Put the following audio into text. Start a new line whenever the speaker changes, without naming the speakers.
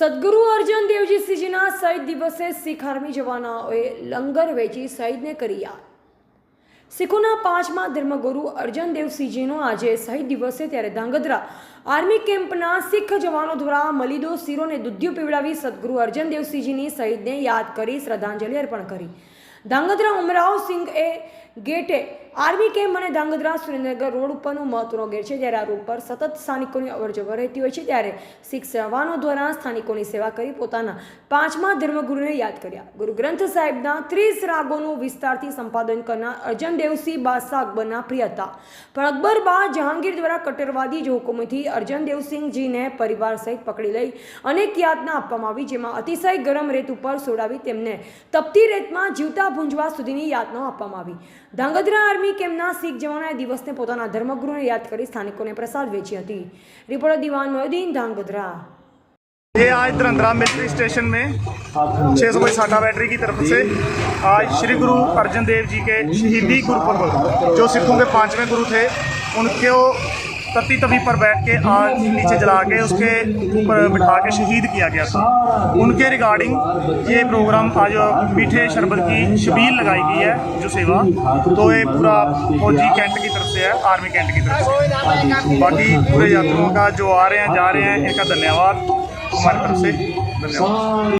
સદગુરુ અર્જન દેવજી સિંહજીના શહીદ દિવસે શીખ આર્મી જવાનોએ લંગર વેચી શહીદને કરી યાદ। શીખોના પાંચમા ધર્મગુરુ અર્જન દેવસિંહજીનો આજે શહીદ દિવસ છે, ત્યારે ધાંગધ્રા આર્મી કેમ્પના શીખ જવાનો દ્વારા મલિદો શીરોને દૂધિયું પીવડાવી સદગુરુ અર્જન દેવસિંહજીની શહીદને યાદ કરી શ્રદ્ધાંજલિ અર્પણ કરી। ધાંગધ્રા ઉમરાવ સિંહ એ ગેટે આર્મી કેમ્પ અને ધાંગધ્રા સુરેન્દ્રનગર રોડ ઉપરનો મહત્વનો ગેટ છે, જ્યારે આ રોડ પર સતત સ્થાનિકોની અવરજવર રહેતી હોય છે, ત્યારે શીખ જવાનો દ્વારા સ્થાનિકોની સેવા કરી પોતાના પાંચમા ધર્મગુરુને યાદ કર્યા। ગુરુ ગ્રંથ સાહેબના 30 રાગોનું વિસ્તારથી સંપાદન કરનાર અર્જન દેવસિંહ બાદશાહ અકબરના પ્રિય હતા, પણ અકબર બા જહાંગીર દ્વારા કટ્ટરવાદી જો હુકુમથી અર્જન દેવસિંહજીને પરિવાર સહિત પકડી લઈ અનેક યાતના આપવામાં આવી, જેમાં અતિશય ગરમ રેત ઉપર સોડાવી તેમને તપતી રેતમાં જીવતા ભૂંજવા સુધીની યાતનાઓ આપવામાં આવી। ધાંગધ્રા આર્મી કેમ્પના શીખ જવાનોએ દિવસને પોતાના ધર્મગુરુને યાદ કરી સ્થાનિકોને પ્રસાદ વેચી હતી। રિપોર્ટર દીવાન મોયુદ્દીન, ધાંગધ્રા।
ये आज धरंधरा मिलिट्री स्टेशन में 600 बैटरी की तरफ से आज श्री गुरु अर्जन देव जी के शहीदी गुरुपुरब, जो सिखों के 5वें गुरु थे, उनको तपती तवी पर बैठ के आग नीचे जला के उसके ऊपर बिठा के शहीद किया गया था। उनके रिगार्डिंग ये प्रोग्राम आज मीठे शरबत की शबील लगाई गई है, जो सेवा, तो ये पूरा फौजी कैंट की तरफ से है, आर्मी कैंट की तरफ से। बाकी पूरे यात्रियों का जो आ रहे हैं जा रहे हैं, इनका धन्यवाद हमारी तरफ से, धन्यवाद।